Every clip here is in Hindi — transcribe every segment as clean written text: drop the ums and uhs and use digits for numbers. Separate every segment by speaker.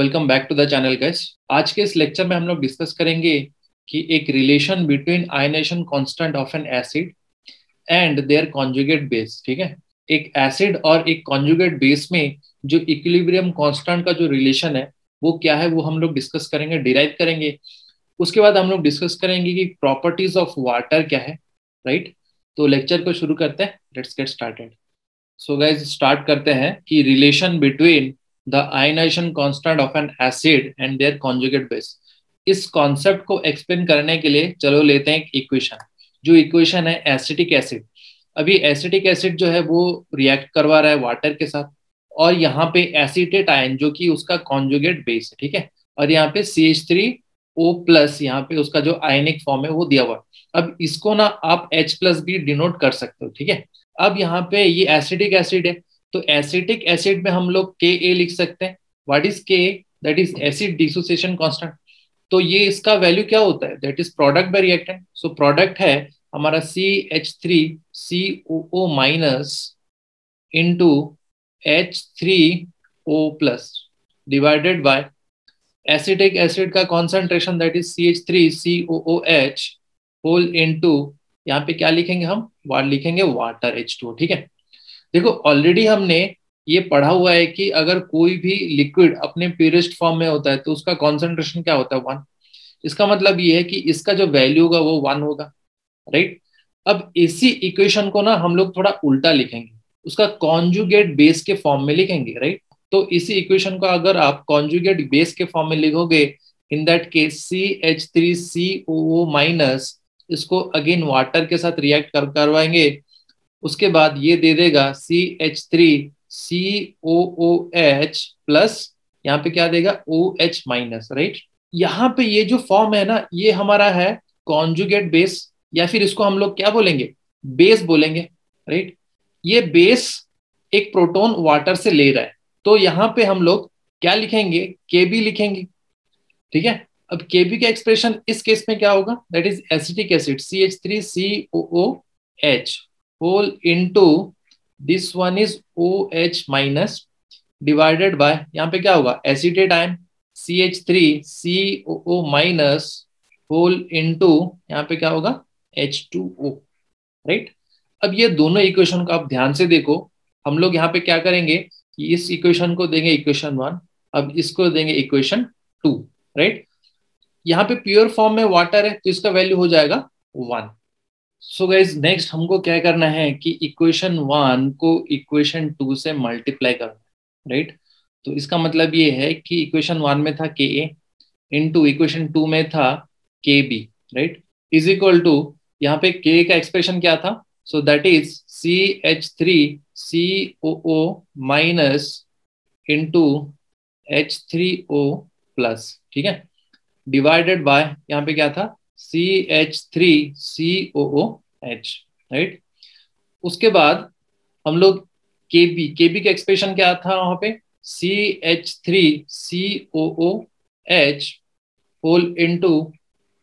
Speaker 1: Welcome back to the channel guys. आज के इस लेक्चर में हम लोग डिस्कस करेंगे कि एक relation between ionisation constant of an acid and their conjugate base. ठीक है, एक एसिड और एक कॉन्जुगेट बेस में जो इक्विलिब्रियम कांस्टेंट का जो रिलेशन है वो क्या है, वो हम लोग डिस्कस करेंगे, डिराइव करेंगे। उसके बाद हम लोग डिस्कस करेंगे कि प्रॉपर्टीज ऑफ वाटर क्या है। राइट, तो लेक्चर को शुरू करते हैं। Let's get started. So guys start करते हैं कि relation between the ionisation constant of an acid and their conjugate base. इस कॉन्सेप्ट को एक्सप्लेन करने के लिए चलो लेते हैं एक इक्वेशन। जो इक्वेशन है एसिटिक एसिड। अभी एसिटिक एसिड जो है वो रिएक्ट करवा रहा है वाटर के साथ, और यहाँ पे एसीटेट आयन जो कि उसका कॉन्जुगेट बेस है। ठीक है, और यहाँ पे CH3O प्लस, यहाँ पे उसका जो आयनिक फॉर्म है वो दिया हुआ है। अब इसको ना आप H प्लस भी डिनोट कर सकते हो। ठीक है, अब यहाँ पे ये एसिटिक एसिड है, तो एसिटिक एसिड में हम लोग Ka लिख सकते हैं। What is Ka? That is acid dissociation constant. तो ये इसका वैल्यू क्या होता है? That is product by reactant. So product है हमारा CH3COO minus into H3O plus divided by acetic acid का concentration that is CH3COOH whole into, यहाँ पे क्या लिखेंगे हम? लिखेंगे वाटर H2O। ठीक है, देखो ऑलरेडी हमने ये पढ़ा हुआ है कि अगर कोई भी लिक्विड अपने प्योरेस्ट फॉर्म में होता है तो उसका कॉन्सेंट्रेशन क्या होता है? 1। इसका मतलब ये है कि इसका जो वैल्यू होगा वो 1 होगा। राइट, अब इसी इक्वेशन को ना हम लोग थोड़ा उल्टा लिखेंगे, उसका कॉन्जुगेट बेस के फॉर्म में लिखेंगे। राइट, तो इसी इक्वेशन को अगर आप कॉन्जुगेट बेस के फॉर्म में लिखोगे, in that case CH3COO minus, इसको अगेन वाटर के साथ रिएक्ट करवाएंगे। उसके बाद ये दे देगा CH3COOH प्लस, यहाँ पे क्या देगा? OH minus. राइट, यहाँ पे ये जो फॉर्म है ना, ये हमारा है कॉन्जुगेट बेस, या फिर इसको हम लोग क्या बोलेंगे? बेस बोलेंगे। राइट, ये बेस एक प्रोटॉन वाटर से ले रहा है, तो यहाँ पे हम लोग क्या लिखेंगे? Kb लिखेंगे। ठीक है, अब Kb का एक्सप्रेशन इस केस में क्या होगा? That is acetic acid CH3COOH whole into this one is OH minus divided by, यहाँ पे क्या होगा? Acetate ion CH3COO minus whole into, यहाँ पे क्या होगा? H2O। राइट, अब ये दोनों इक्वेशन को आप ध्यान से देखो। हम लोग यहाँ पे क्या करेंगे कि इस इक्वेशन को देंगे इक्वेशन 1, अब इसको देंगे इक्वेशन 2। राइट, यहाँ पे प्योर फॉर्म में वाटर है तो इसका वैल्यू हो जाएगा 1। सो गाइज नेक्स्ट हमको क्या करना है कि इक्वेशन 1 को इक्वेशन 2 से मल्टीप्लाई करना है। राइट, तो इसका मतलब ये है कि इक्वेशन 1 में था Ka इनटू इक्वेशन 2 में था Kb। Right, is equal to, यहाँ पे K का एक्सप्रेशन क्या था? So that is CH3COO minus into H3O plus. ठीक है, डिवाइडेड बाय, यहाँ पे क्या था? CH3COOH। राइट, उसके बाद हम लोग केबी का एक्सप्रेशन क्या था वहां पे? CH3COOH whole into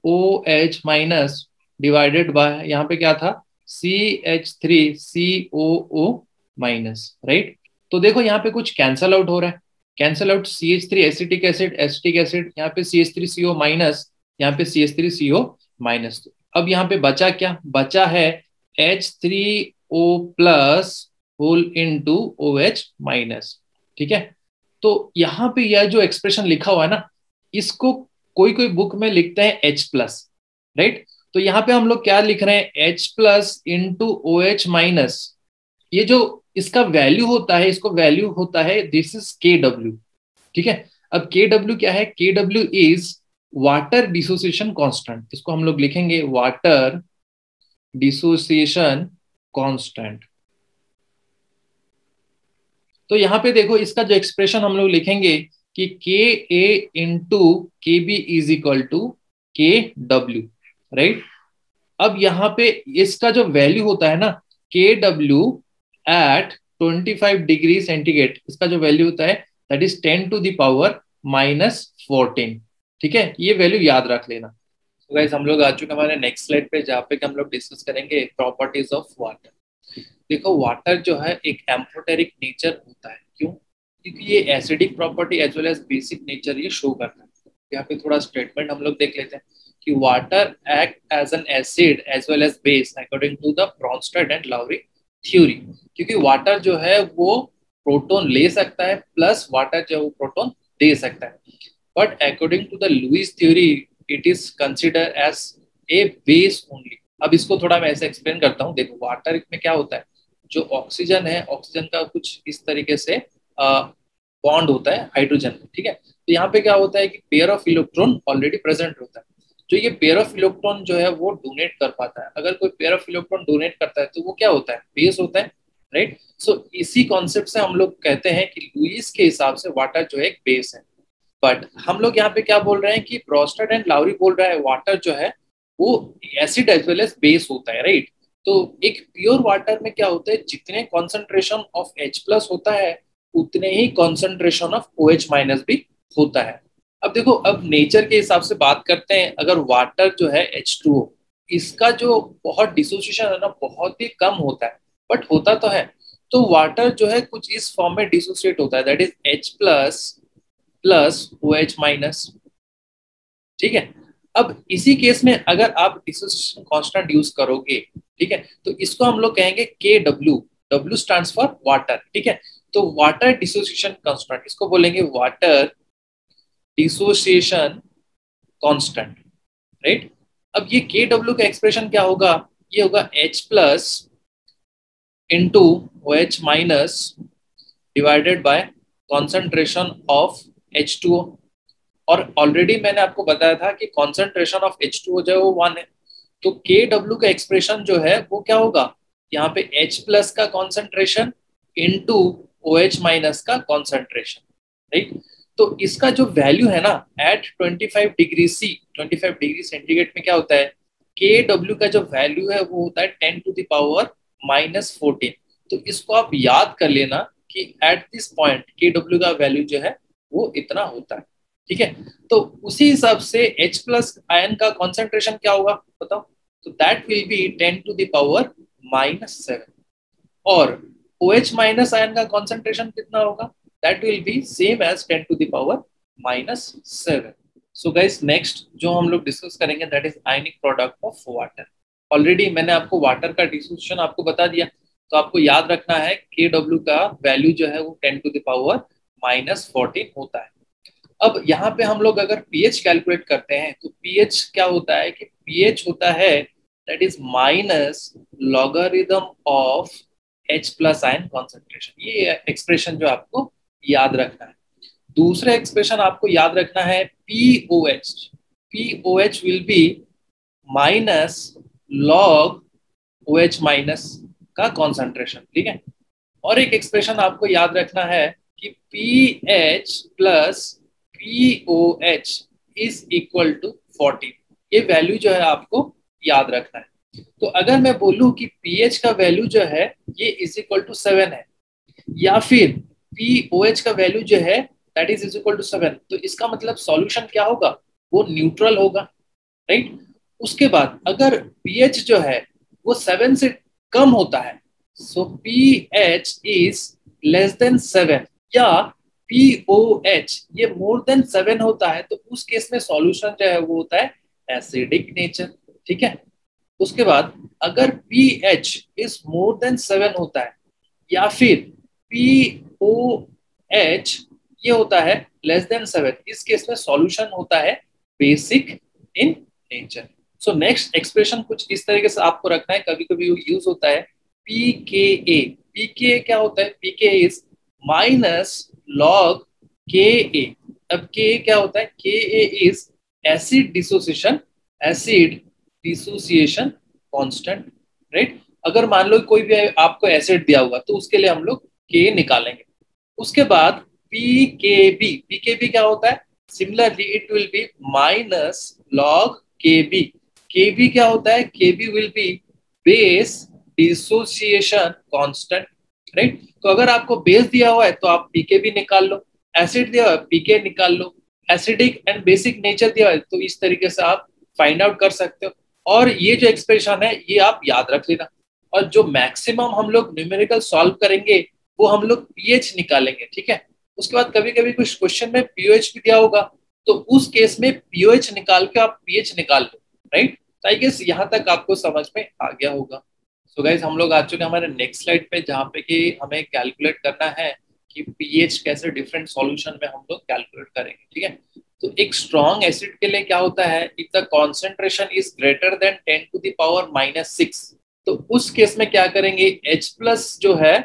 Speaker 1: OH minus divided by, यहाँ पे क्या था? CH3COO minus. राइट, तो देखो यहाँ पे कुछ कैंसल आउट हो रहा है। Cancel out CH3 acetic acid, acetic acid, यहाँ पे CH3CO माइनस, यहाँ पे CH3CO माइनस। अब यहाँ पे बचा क्या? बचा है H3O plus whole into OH minus. ठीक है, तो यहाँ पे यह जो एक्सप्रेशन लिखा हुआ है ना, इसको कोई कोई बुक में लिखते हैं H प्लस। राइट, तो यहाँ पे हम लोग क्या लिख रहे हैं? H plus into OH minus. ये जो इसका वैल्यू होता है, इसको वैल्यू होता है दिस इज KW। ठीक है, अब KW क्या है? KW is water dissociation constant. इसको हम लोग लिखेंगे वाटर डिसोसिएशन कांस्टेंट। तो यहाँ पे देखो इसका जो एक्सप्रेशन हम लोग लिखेंगे कि Ka into Kb is equal to KW। Right, अब यहाँ पे इसका जो वैल्यू होता है ना, KW एट 25 डिग्री सेंटीग्रेड, इसका जो वैल्यू होता है that is 10 to the power minus 14। ठीक है, ये वैल्यू याद रख लेना। तो गाइस हम लोग आ चुके हैं हमारे नेक्स्ट स्लाइड पे, जहाँ पे हम लोग डिस्कस करेंगे प्रॉपर्टीज ऑफ वाटर। देखो वाटर जो है एक एम्फोटेरिक नेचर होता है। क्यों? क्योंकि ये acidic property as well as basic nature ये शो करता है। यहाँ पे थोड़ा स्टेटमेंट हम लोग देख लेते हैं कि water act as an acid as well as base according to the Bronsted and Lowry theory. क्योंकि वाटर जो है वो प्रोटोन ले सकता है प्लस वाटर जो है वो प्रोटोन दे सकता है, but according to the Lewis theory it is consider as a base only. अब इसको थोड़ा मैं ऐसे एक्सप्लेन करता हूँ। देखो वाटर में क्या होता है, जो ऑक्सीजन है ऑक्सीजन का कुछ इस तरीके से बॉन्ड होता है हाइड्रोजन में, ठीक है। तो यहाँ पे क्या होता है कि pair of electron already present होता है। जो ये पेयर ऑफ इलेक्ट्रॉन जो है वो डोनेट कर पाता है। अगर कोई पेयर ऑफ इलेक्ट्रॉन डोनेट करता है तो वो क्या होता है, बेस होता है, राइट। सो इसी कॉन्सेप्ट से हम लोग कहते हैं कि लुईस के हिसाब से वाटर जो है एक बेस है। बट हम लोग यहाँ पे क्या बोल रहे हैं कि ब्रॉन्स्टेड एंड लाउरी बोल रहा है वाटर जो है वो acid as well as base होता है, राइट। तो एक प्योर वाटर में क्या होता है, जितने कॉन्सेंट्रेशन ऑफ H प्लस होता है उतने ही कॉन्सेंट्रेशन ऑफ OH माइनस भी होता है। अब देखो, अब नेचर के हिसाब से बात करते हैं। अगर वाटर जो है H2O, इसका जो बहुत डिसोसिएशन है ना बहुत ही कम होता है, बट होता तो है। तो वाटर जो है कुछ इस फॉर्म में डिसोसिएट होता है, that is H plus plus OH minus, ठीक है। अब इसी केस में अगर आप डिसोसिएशन कांस्टेंट यूज करोगे, ठीक है, तो इसको हम लोग कहेंगे KW। W stands for water, ठीक है। तो वाटर डिसोसिएशन कांस्टेंट, इसको बोलेंगे वाटर डिसोसिएशन कांस्टेंट, राइट। अब ये KW का एक्सप्रेशन क्या होगा, ये होगा H plus into OH minus divided bye concentration of H2O। और ऑलरेडी मैंने आपको बताया था कि कॉन्सेंट्रेशन ऑफ H2O जो है वो 1 है। तो KW का एक्सप्रेशन जो है वो क्या होगा, यहाँ पे H प्लस का कॉन्सेंट्रेशन इनटू OH माइनस का कॉन्सेंट्रेशन, राइट। तो इसका जो वैल्यू है ना at 25 degree C, 25 degree centigrade में क्या होता है, KW का जो वैल्यू है वो होता है 10 टू द पावर -14। तो इसको आप याद कर लेना कि एट दिस पॉइंट KW का वैल्यू जो है वो इतना होता है, ठीक है। तो उसी हिसाब से H प्लस आयन का कॉन्सेंट्रेशन क्या होगा बताओ, तो that will be 10 to the power -7। और OH माइनस आयन का कॉन्सेंट्रेशन कितना होगा, that will be same as 10 to the power -7। So guys next जो हम लोग डिस्कस करेंगे that is ionic product of water. Already मैंने आपको वाटर का डिस्ट्रीब्यूशन आपको बता दिया, तो आपको याद रखना है KW का वैल्यू जो है वो 10 टू द पावर -14 होता है। अब यहाँ पे हम लोग अगर pH कैलकुलेट करते हैं तो pH क्या होता है कि pH होता है that is minus logarithm of H plus ion concentration. ये एक्सप्रेशन जो आपको याद रखना है। दूसरा एक्सप्रेशन आपको याद रखना है POH। POH will be minus log OH minus का कॉन्सेंट्रेशन, ठीक है। और एक एक्सप्रेशन आपको याद रखना है कि PH plus POH is equal to 14। ये वैल्यू जो है आपको याद रखना है। तो अगर मैं बोलूं कि pH का वैल्यू जो है ये इज इक्वल टू 7 है, या फिर POH का वैल्यू जो है दैट इज इक्वल टू 7, तो इसका मतलब सॉल्यूशन क्या होगा, वो न्यूट्रल होगा, राइट। उसके बाद अगर pH जो है वो 7 से कम होता है, सो pH इज लेस देन 7, या POH ये मोर देन 7 होता है, तो उस केस में सॉल्यूशन जो है वो होता है एसिडिक नेचर, ठीक है। उसके बाद अगर pH इज मोर देन 7 होता है, या फिर POH ये होता है लेस देन 7, इस केस में सॉल्यूशन होता है basic in nature. So next expression कुछ इस तरीके से आपको रखना है, कभी कभी यूज होता है pKa। pKa क्या होता है, pKa is minus log Ka। अब Ka क्या होता है, Ka is acid dissociation constant, right. अगर मान लो कोई भी आपको एसिड दिया होगा तो उसके लिए हम लोग Ka निकालेंगे। उसके बाद pKb क्या होता है, similarly it will be minus log Kb। Kb क्या होता है, Kb will be base dissociation constant, right. तो अगर आपको बेस दिया हुआ है तो आप pKb निकाल लो, एसिड दिया हुआ है pK निकाल लो, एसिडिक एंड बेसिक नेचर दिया है तो इस तरीके से आप फाइंड आउट कर सकते हो। और ये जो एक्सप्रेशन है ये आप याद रख लेना। और जो मैक्सिमम हम लोग न्यूमेरिकल सॉल्व करेंगे वो हम लोग pH निकालेंगे, ठीक है। उसके बाद कभी कभी कुछ क्वेश्चन में पीओएच भी दिया होगा, तो उस केस में पीओएच निकाल के आप पीएच निकाल लो, राइट। तो आई गेस यहाँ तक आपको समझ में आ गया होगा। सो गाइज हम लोग आ चुके हैं हमारे नेक्स्ट स्लाइड पे, जहाँ पे कि हमें कैलकुलेट करना है कि पीएच कैसे डिफरेंट सॉल्यूशन में हम लोग कैलकुलेट करेंगे, ठीक है। तो एक स्ट्रॉन्ग एसिड के लिए क्या होता है, if the concentration is greater than 10⁻⁻⁶, तो उस केस में क्या करेंगे, H+ जो है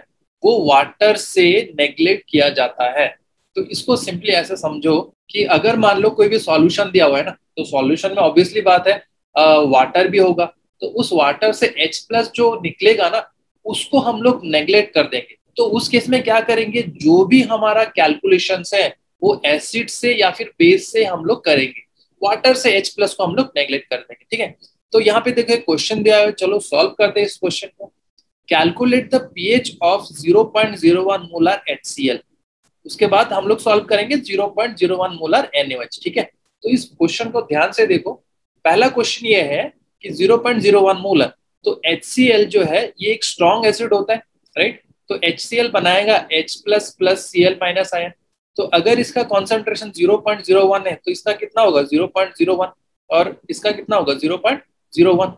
Speaker 1: वो वाटर से नेग्लेक्ट किया जाता है। तो इसको सिंपली ऐसे समझो कि अगर मान लो कोई भी सॉल्यूशन दिया हुआ है ना, तो सॉल्यूशन में ऑब्वियसली बात है वाटर भी होगा, तो उस वाटर से H+ जो निकलेगा ना, उसको हम लोग नेग्लेक्ट कर देंगे। तो उस केस में क्या करेंगे, जो भी हमारा कैलकुलेशंस है वो एसिड से या फिर बेस से हम लोग करेंगे, वाटर से H+ को हम लोग नेग्लेक्ट कर देंगे, ठीक है। तो यहाँ पे देखो क्वेश्चन दिया है, चलो सॉल्व करते हैं इस क्वेश्चन को। Calculate the pH of 0.01 molar HCl। उसके बाद हम लोग सॉल्व करेंगे 0.01 मोलर NaOH, ठीक है। तो इस क्वेश्चन को ध्यान से देखो। पहला क्वेश्चन ये है कि 0.01 मोलर, तो HCl जो है ये एक स्ट्रॉन्ग एसिड होता है, राइट। तो HCl बनाएगा H++ Cl- आयन। तो अगर इसका कॉन्सेंट्रेशन 0.01 है तो इसका कितना होगा 0.01, और इसका कितना होगा 0.01।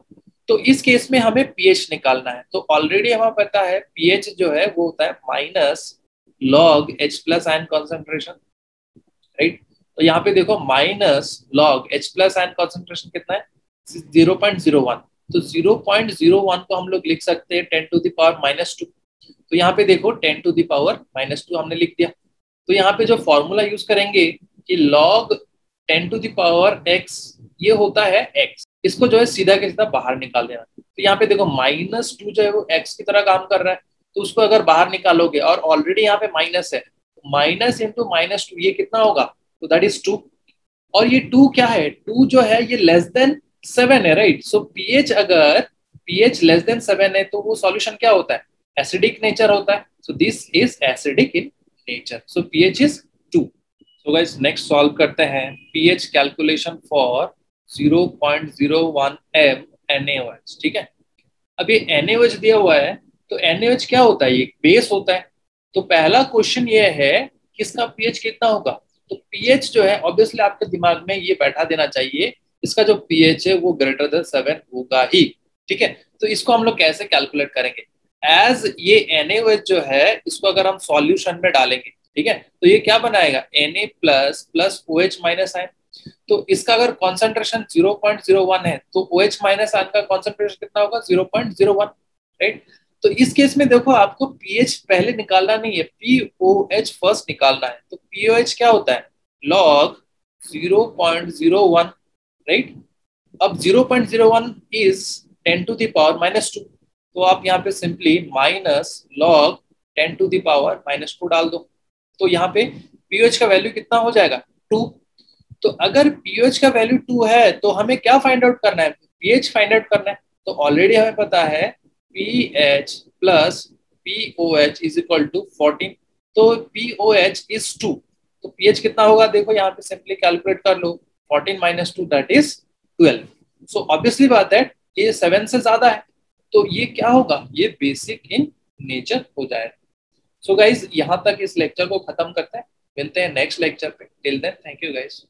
Speaker 1: तो इस केस में हमें पीएच निकालना है। तो ऑलरेडी हमें पता है पीएच जो है वो होता है minus log H+ ion concentration, right. तो यहाँ पे देखो minus log H+ ion concentration कितना है 0.01। तो 0.01 को हम लोग लिख सकते हैं 10⁻⁻²। तो यहाँ पे देखो 10⁻⁻² हमने लिख दिया। तो यहाँ पे जो फॉर्मूला यूज करेंगे कि log 10⁻x ये होता है x, इसको जो है सीधा के सीधा बाहर निकाल देना। तो यहाँ पे देखो -2 जो है वो x की तरह काम कर रहा है, तो उसको अगर बाहर निकालोगे और ऑलरेडी यहाँ पे माइनस है, माइनस इंटू -2 ये कितना होगा, तो दैट इज 2। और ये 2 क्या है, 2 जो है ये लेस देन 7 है, राइट। सो पीएच अगर पीएच लेस देन 7 है तो वो सॉल्यूशन क्या होता है, एसिडिक नेचर होता है। So this is acidic in nature, so pH is 2। So guys next solve करते हैं pH calculation for 0.01 m NaOH, ठीक है। अब ये NaOH दिया हुआ है, तो NaOH क्या होता है, ये बेस होता है। तो पहला क्वेश्चन ये है कि इसका पीएच कितना होगा। तो पीएच जो है ऑब्वियसली आपके दिमाग में ये बैठा देना चाहिए, इसका जो पीएच है वो ग्रेटर देन 7 होगा ही, ठीक है। तो इसको हम लोग कैसे कैलकुलेट करेंगे, एज ये NaOH जो है इसको अगर हम सॉल्यूशन में डालेंगे, ठीक है, तो ये क्या बनाएगा Na++ OH- आयन। तो इसका अगर कॉन्सेंट्रेशन 0.01 है तो OH- आयन का कॉन्सेंट्रेशन कितना होगा 0.01, राइट। तो इस केस में देखो आपको पीएच पहले निकालना नहीं है, पीओएच फर्स्ट निकालना है। तो पीओएच क्या होता है, लॉग 0.01, राइट। अब 0.01 इज 10⁻⁻², तो आप यहाँ पे सिंपली माइनस लॉग 10⁻⁻² डाल दो। तो यहाँ पे पीओएच का वैल्यू कितना हो जाएगा 2। तो अगर पीएच का वैल्यू 2 है तो हमें क्या फाइंड आउट करना है, पीएच फाइंड आउट करना है। तो ऑलरेडी हमें पता है pH plus pOH is equal to 14। तो पीओएच इज 2, तो पीएच कितना होगा देखो यहाँ पे सिंपली कैलकुलेट कर लो, 14 - 2 दैट इज 12। सो ऑब्वियसली बात है ये 7 से ज्यादा है, तो ये क्या होगा, ये बेसिक इन नेचर हो जाएगा। सो गाइज यहाँ तक इस लेक्चर को खत्म करते हैं, मिलते हैं नेक्स्ट लेक्चर पे। Till then thank you guys.